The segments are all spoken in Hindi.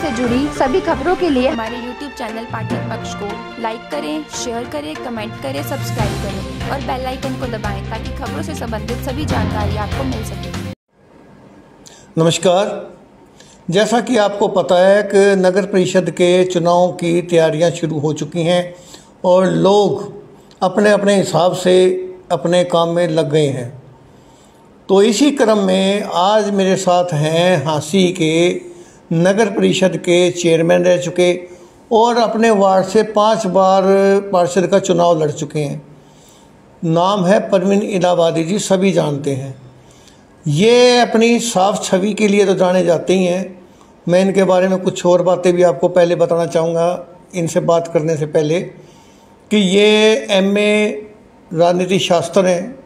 से जुड़ी सभी खबरों के लिए हमारे YouTube चैनल पाठक पक्ष को लाइक करें, शेयर करें, कमेंट करें, सब्सक्राइब करें और बेल आइकन को दबाएं ताकि खबरों से संबंधित सभी जानकारी आपको मिल सके। नमस्कार। जैसा कि आपको पता है कि नगर परिषद के चुनाव की तैयारियां शुरू हो चुकी हैं और लोग अपने अपने हिसाब से अपने काम में लग गए हैं। तो इसी क्रम में आज मेरे साथ हैं हांसी के नगर परिषद के चेयरमैन रह चुके और अपने वार्ड से 5 बार पार्षद का चुनाव लड़ चुके हैं। नाम है परवीन इलाहाबादी जी, सभी जानते हैं। ये अपनी साफ छवि के लिए तो जाने जाते ही हैं। मैं इनके बारे में कुछ और बातें भी आपको पहले बताना चाहूँगा इनसे बात करने से पहले कि ये MA राजनीति शास्त्र हैं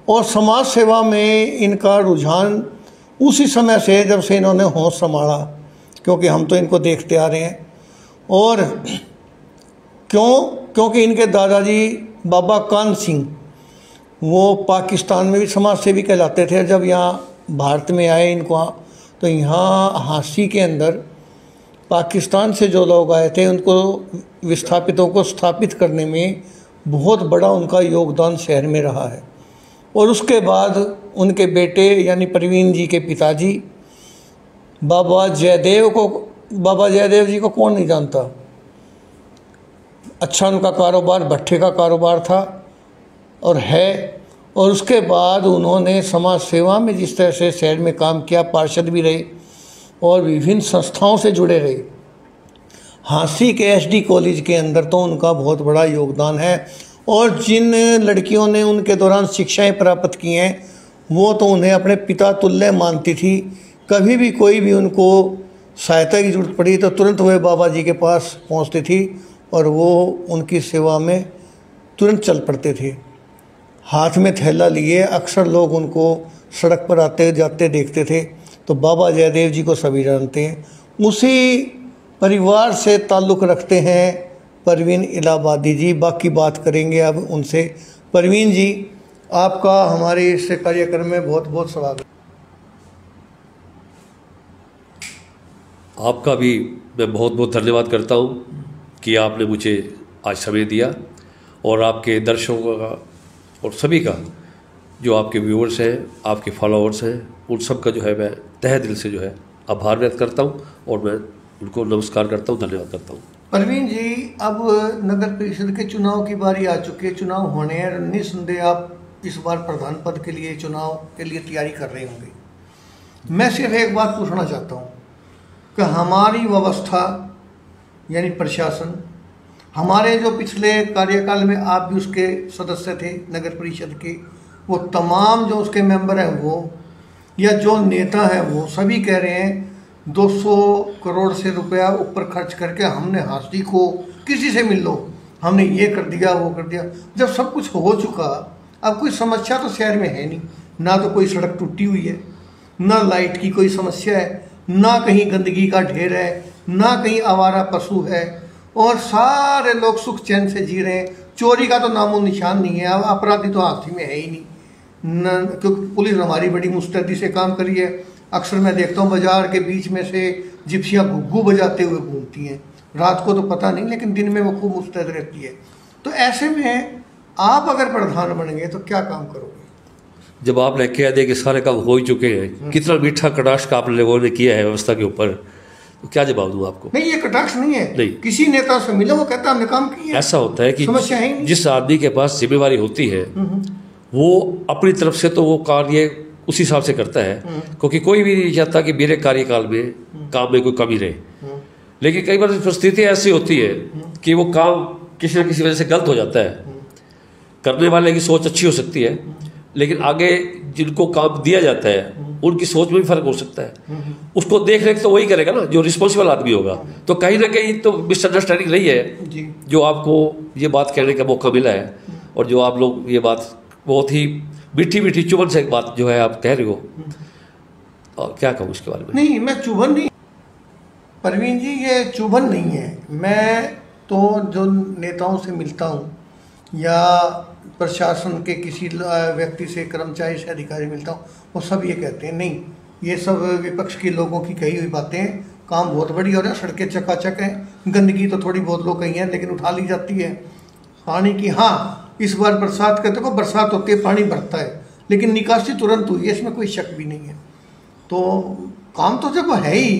और समाज सेवा में इनका रुझान उसी समय से जब से इन्होंने होश संभाला, क्योंकि हम तो इनको देखते आ रहे हैं। और क्योंकि इनके दादाजी बाबा कान सिंह वो पाकिस्तान में भी समाज सेवी कहलाते थे। जब यहाँ भारत में आए इनको तो यहाँ हांसी के अंदर पाकिस्तान से जो लोग आए थे उनको विस्थापितों को स्थापित करने में बहुत बड़ा उनका योगदान शहर में रहा है। और उसके बाद उनके बेटे यानी परवीन जी के पिताजी बाबा जयदेव जी को कौन नहीं जानता। अच्छा उनका कारोबार भट्ठे का कारोबार था और है। और उसके बाद उन्होंने समाज सेवा में जिस तरह से शहर में काम किया, पार्षद भी रहे और विभिन्न संस्थाओं से जुड़े रहे। हांसी के SD कॉलेज के अंदर तो उनका बहुत बड़ा योगदान है और जिन लड़कियों ने उनके दौरान शिक्षाएं प्राप्त की हैं वो तो उन्हें अपने पिता तुल्य मानती थी। कभी भी कोई भी उनको सहायता की जरूरत पड़ी तो तुरंत वह बाबा जी के पास पहुंचती थी और वो उनकी सेवा में तुरंत चल पड़ते थे। हाथ में थैला लिए अक्सर लोग उनको सड़क पर आते जाते देखते थे। तो बाबा जयदेव जी को सभी जानते हैं। उसी परिवार से ताल्लुक़ रखते हैं परवीन इलाहाबादी जी। बाकी बात करेंगे अब उनसे। परवीन जी, आपका हमारे इस कार्यक्रम में बहुत बहुत स्वागत। आपका भी मैं बहुत बहुत धन्यवाद करता हूँ कि आपने मुझे आज समय दिया और आपके दर्शकों का और सभी का जो आपके व्यूअर्स हैं, आपके फॉलोअर्स हैं, उन सब का जो है मैं तहे दिल से जो है आभार व्यक्त करता हूँ और मैं उनको नमस्कार करता हूँ, धन्यवाद करता हूँ। परवीन जी, अब नगर परिषद के चुनाव की बारी आ चुकी है। चुनाव होने हैं, निस्संदेह आप इस बार प्रधान पद के लिए चुनाव के लिए तैयारी कर रहे होंगे। मैं सिर्फ एक बात पूछना चाहता हूँ कि हमारी व्यवस्था यानी प्रशासन, हमारे जो पिछले कार्यकाल में आप भी उसके सदस्य थे नगर परिषद के, वो तमाम जो उसके मेंबर हैं वो या जो नेता हैं वो सभी कह रहे हैं 200 करोड़ से रुपया ऊपर खर्च करके हमने हांसी को किसी से मिल लो, हमने ये कर दिया वो कर दिया। जब सब कुछ हो चुका, अब कोई समस्या तो शहर में है नहीं। ना तो कोई सड़क टूटी हुई है, ना लाइट की कोई समस्या है, ना कहीं गंदगी का ढेर है, ना कहीं आवारा पशु है और सारे लोग सुख चैन से जी रहे हैं। चोरी का तो नामो निशान नहीं है। अब अपराधी तो हांसी में है ही नहीं क्योंकि पुलिस हमारी बड़ी मुस्तैदी से काम करी है। अक्सर मैं देखता हूँ बाजार के बीच में से जिप्सियाँ घुग्गू बजाते हुए घूमती हैं। रात को तो पता नहीं, लेकिन दिन में वो खूब मुस्तैद रहती है। तो ऐसे में आप अगर प्रधान बन गए तो क्या काम करोगे? जब आपने कह दिया कि सारे काम हो ही चुके हैं, कितना मीठा कटाक्ष का आप लोगों ने किया है व्यवस्था के ऊपर, तो क्या जवाब दूँ आपको? नहीं, ये कटाक्ष नहीं है। नहीं, किसी नेता से मिलो वो कहता हमने काम किया। ऐसा होता है कि समस्या जिस आदमी के पास जिम्मेवारी होती है वो अपनी तरफ से तो वो कार्य उसी हिसाब से करता है, क्योंकि कोई भी नहीं चाहता कि मेरे कार्यकाल में काम में कोई कमी रहे। लेकिन कई बार परिस्थिति ऐसी होती है कि वो काम किसी न किसी वजह से गलत हो जाता है। करने वाले की सोच अच्छी हो सकती है, लेकिन आगे जिनको काम दिया जाता है उनकी सोच में भी फर्क हो सकता है। उसको देख रेख तो वही करेगा ना जो रिस्पॉन्सिबल आदमी होगा। तो कहीं ना कहीं तो मिसअंडरस्टैंडिंग रही है जो आपको ये बात कहने का मौका मिला है और जो आप लोग ये बात बहुत ही मीठी मीठी चुभन से एक बात जो है आप कह रहे हो, और क्या कहूँ इसके बारे में? नहीं, मैं चुभन नहीं परवीन जी, ये चुभन नहीं है। मैं तो जो नेताओं से मिलता हूँ या प्रशासन के किसी व्यक्ति से, कर्मचारी से, अधिकारी मिलता हूँ, वो सब ये कहते हैं नहीं, ये सब विपक्ष के लोगों की कही हुई बातें हैं, काम बहुत बढ़िया हो रहा है, सड़कें चकाचक हैं, गंदगी तो थोड़ी बहुत लोग कहीं है लेकिन उठा ली जाती है। पानी की, हाँ इस बार बरसात का देखो, बरसात होती है पानी भरता है, लेकिन निकासी तुरंत हुई है, इसमें कोई शक भी नहीं है। तो काम तो देखो है ही।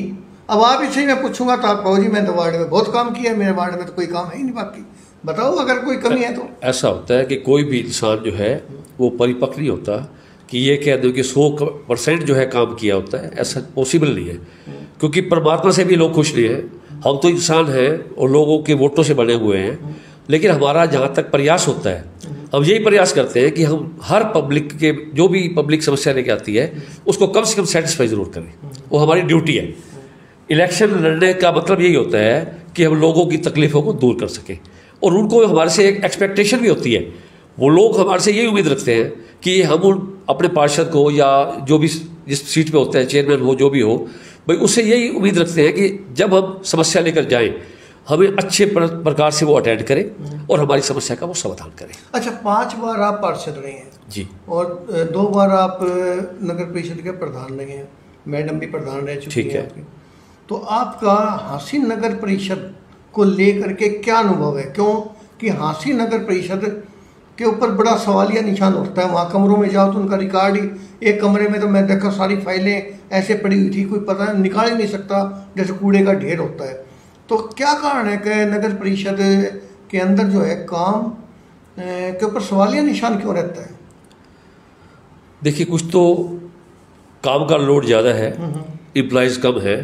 अब आप इसे मैं पूछूंगा तो आप कहो जी मैं तो वार्ड में बहुत काम किया है, मेरे वार्ड में तो कोई काम है ही नहीं, बाकी बताओ अगर कोई कमी है तो। ऐसा होता है कि कोई भी इंसान जो है वो परिपक्व नहीं होता कि ये कह दो कि 100% जो है काम किया होता है, ऐसा पॉसिबल नहीं है। क्योंकि परमात्मा से भी लोग खुश नहीं हैं, हम तो इंसान हैं और लोगों के वोटों से बने हुए हैं। लेकिन हमारा जहाँ तक प्रयास होता है, हम यही प्रयास करते हैं कि हम हर पब्लिक के जो भी पब्लिक समस्या लेके आती है उसको कम से कम सेटिस्फाई ज़रूर करें, वो हमारी ड्यूटी है। इलेक्शन लड़ने का मतलब यही होता है कि हम लोगों की तकलीफ़ों को दूर कर सकें, और उनको हमारे से एक एक्सपेक्टेशन भी होती है। वो लोग हमारे से यही उम्मीद रखते हैं कि हम उन अपने पार्षद को या जो भी जिस सीट पे होते हैं, चेयरमैन हो जो भी हो, भाई उससे यही उम्मीद रखते हैं कि जब हम समस्या लेकर जाएं हमें अच्छे प्रकार से वो अटेंड करें और हमारी समस्या का वो समाधान करें। अच्छा, 5 बार आप पार्षद रहे हैं जी, और 2 बार आप नगर परिषद के प्रधान रहे हैं, मैडम भी प्रधान रह चुकी ठीक है है। आपकी। तो आपका हांसी नगर परिषद को लेकर के क्या अनुभव है? क्यों कि हांसी नगर परिषद के ऊपर बड़ा सवालिया निशान उठता है। वहाँ कमरों में जाओ तो उनका रिकॉर्ड ही, एक कमरे में तो मैं देखा सारी फाइलें ऐसे पड़ी हुई थी, कोई पता निकाल ही नहीं सकता, जैसे कूड़े का ढेर होता है। तो क्या कारण है कि नगर परिषद के अंदर जो है काम के ऊपर सवालिया निशान क्यों रहता है? देखिए, कुछ तो काम का लोड ज़्यादा है, एम्प्लॉयज़ कम है।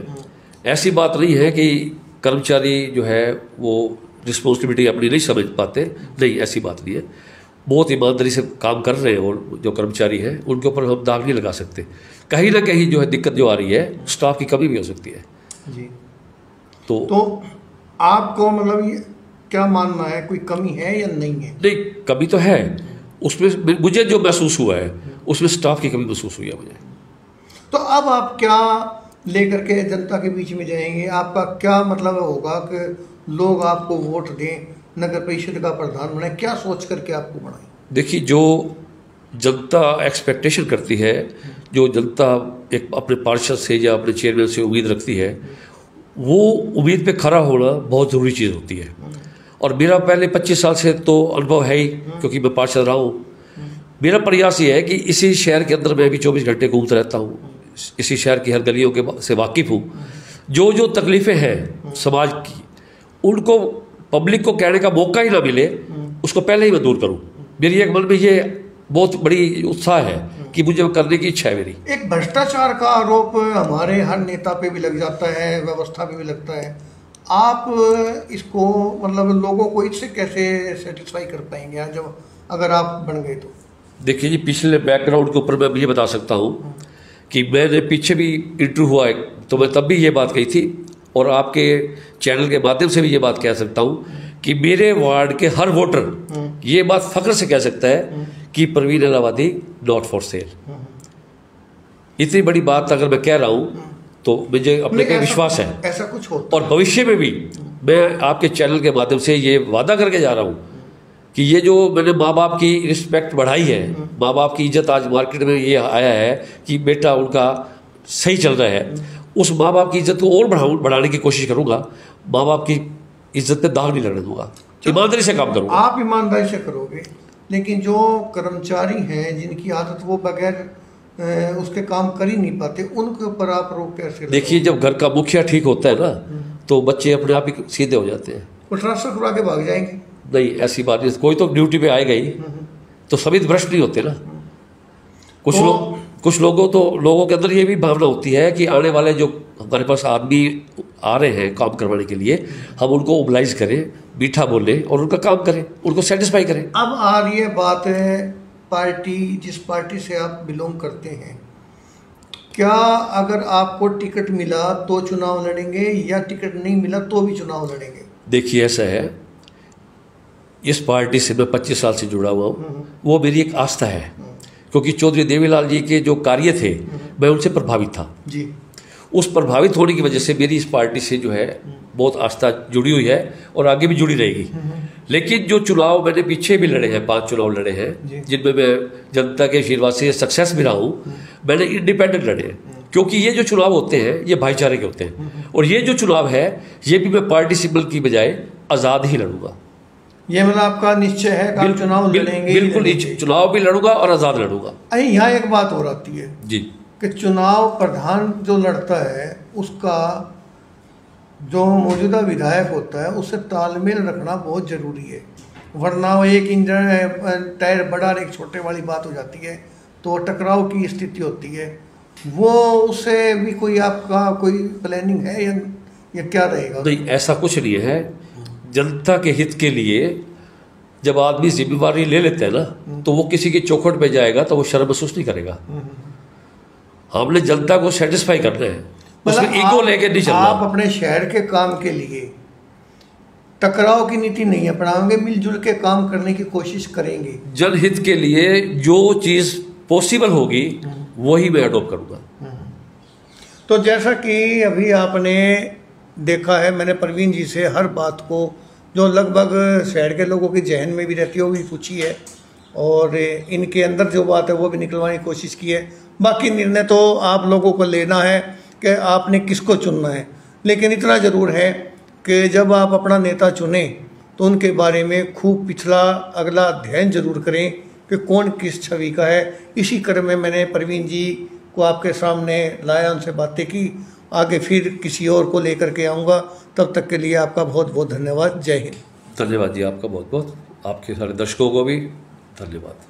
ऐसी बात नहीं है कि कर्मचारी जो है वो रिस्पॉन्सिबिलिटी अपनी नहीं समझ पाते, नहीं ऐसी बात नहीं है। बहुत ईमानदारी से काम कर रहे हैं और जो कर्मचारी हैं उनके ऊपर हम दाग नहीं लगा सकते। कहीं ना कहीं जो है दिक्कत जो आ रही है, स्टाफ की कमी भी हो सकती है जी। तो आपको मतलब ये क्या मानना है, कोई कमी है या नहीं है? नहीं, कमी तो है उसमें। मुझे जो महसूस हुआ है उसमें स्टाफ की कमी महसूस हुई है मुझे। तो अब आप क्या लेकर के जनता के बीच में जाएंगे? आपका क्या मतलब होगा कि लोग आपको वोट दें, नगर परिषद का प्रधान बनाए? क्या सोच करके आपको बनाए? देखिए, जो जनता एक्सपेक्टेशन करती है, जो जनता एक अपने पार्षद से या अपने चेयरमैन से उम्मीद रखती है, वो उम्मीद पे खरा होना बहुत ज़रूरी चीज़ होती है। और मेरा पहले 25 साल से तो अनुभव है ही, क्योंकि मैं पार्षद रहा हूँ। मेरा प्रयास ये है कि इसी शहर के अंदर मैं भी 24 घंटे घूमता रहता हूँ, इसी शहर की हर गलियों के से वाकिफ़ हूँ। जो जो तकलीफ़ें हैं समाज की, उनको पब्लिक को कहने का मौका ही ना मिले, उसको पहले ही मैं दूर करूँ। मेरी एक मन में ये बहुत बड़ी उत्साह है कि मुझे करने की इच्छा है मेरी। एक भ्रष्टाचार का आरोप हमारे हर नेता पे भी लग जाता है, व्यवस्था पे भी लगता है। आप इसको मतलब लोगों को इससे कैसे सेटिस्फाई कर पाएंगे जब अगर आप बन गए तो? देखिए जी, पिछले बैकग्राउंड के ऊपर मैं ये बता सकता हूँ कि मैंने पीछे भी इंटरव्यू हुआ है तो मैं तब भी ये बात कही थी, और आपके चैनल के माध्यम से भी ये बात कह सकता हूँ कि मेरे वार्ड के हर वोटर ये बात फख्र से कह सकता है कि परवीन इलाहाबादी नॉट फॉर सेल। इतनी बड़ी बात अगर मैं कह रहा हूँ तो मुझे अपने पे विश्वास है, ऐसा कुछ होता और भविष्य में भी मैं आपके चैनल के माध्यम से ये वादा करके जा रहा हूँ कि ये जो मैंने माँ बाप की रिस्पेक्ट बढ़ाई है, माँ बाप की इज्जत आज मार्केट में ये आया है कि बेटा उनका सही चल रहा है, उस माँ बाप की इज्जत को और बढ़ाने की कोशिश करूँगा। माँ बाप की इज्जत पे दाग नहीं लगने दूंगा, ईमानदारी से काम करूँगा। आप ईमानदारी से करोगे, लेकिन जो कर्मचारी हैं जिनकी आदत वो बगैर उसके काम कर ही नहीं पाते, उनके ऊपर आप रोक कैसे? देखिए, जब घर का मुखिया ठीक होता है ना तो बच्चे अपने आप ही सीधे हो जाते हैं। वो ट्रांसफर करा के भाग जाएंगे? नहीं, ऐसी बात नहीं। कोई तो ड्यूटी पे आएगा ही, तो सभी भ्रष्ट नहीं होते ना। कुछ लोगों के अंदर ये भी भावना होती है कि आने वाले जो हमारे पास आदमी आ रहे हैं काम करवाने के लिए, हम उनको मोबिलाइज करें, मीठा बोलें और उनका काम करें, उनको सेटिस्फाई करें। अब आ रही है बात है पार्टी, जिस पार्टी से आप बिलोंग करते हैं, क्या अगर आपको टिकट मिला तो चुनाव लड़ेंगे या टिकट नहीं मिला तो भी चुनाव लड़ेंगे? देखिए, ऐसा है, इस पार्टी से मैं 25 साल से जुड़ा हुआ हूँ। वो मेरी एक आस्था है, क्योंकि चौधरी देवीलाल जी के जो कार्य थे मैं उनसे प्रभावित था जी। उस प्रभावित होने की वजह से मेरी इस पार्टी से जो है बहुत आस्था जुड़ी हुई है और आगे भी जुड़ी रहेगी। लेकिन जो चुनाव मैंने पीछे भी लड़े हैं, 5 चुनाव लड़े हैं जिनमें मैं जनता के आशीर्वाद से सक्सेस भी रहा हूँ, मैंने इंडिपेंडेंट लड़े हैं। क्योंकि ये जो चुनाव होते हैं ये भाईचारे के होते हैं, और ये जो चुनाव है ये भी मैं पार्टी सिंबल की बजाय आज़ाद ही लड़ूंगा। ये मतलब आपका निश्चय है कि आप चुनाव लड़ेंगे? बिल्कुल, चुनाव भी लड़ूंगा और आज़ाद लड़ूंगा। यहाँ एक बात और आती है जी कि चुनाव प्रधान जो लड़ता है उसका जो मौजूदा विधायक होता है उससे तालमेल रखना बहुत ज़रूरी है, वरना वो एक इंजन टायर बड़ा और एक छोटे वाली बात हो जाती है तो टकराव की स्थिति होती है। वो उससे भी कोई आपका कोई प्लानिंग है या क्या रहेगा? नहीं, ऐसा कुछ नहीं है। जनता के हित के लिए जब आदमी जिम्मेवारी ले लेते हैं ना तो वो किसी की चौखट पे जाएगा तो वो शर्म महसूस नहीं करेगा। हमने जनता को सेटिस्फाई करना है, उसमें ईगो लेके नहीं चलना। आप अपने शहर के काम के लिए टकराव की नीति नहीं अपनाएंगे, मिलजुल के काम करने की कोशिश करेंगे। जनहित के लिए जो चीज़ पॉसिबल होगी वही मैं अडॉप्ट करूँगा। तो जैसा कि अभी आपने देखा है, मैंने प्रवीण जी से हर बात को जो लगभग शहर के लोगों की जहन में भी रहती है वो भी पूछी है, और इनके अंदर जो बात है वो भी निकलवाने की कोशिश की है। बाकी निर्णय तो आप लोगों को लेना है कि आपने किसको चुनना है, लेकिन इतना ज़रूर है कि जब आप अपना नेता चुनें तो उनके बारे में खूब पिछला अगला अध्ययन जरूर करें कि कौन किस छवि का है। इसी क्रम में मैंने प्रवीण जी को आपके सामने लाया, उनसे बातें की। आगे फिर किसी और को लेकर के आऊँगा, तब तक के लिए आपका बहुत बहुत धन्यवाद। जय हिंद। धन्यवाद जी, आपका बहुत बहुत, आपके सारे दर्शकों को भी धन्यवाद।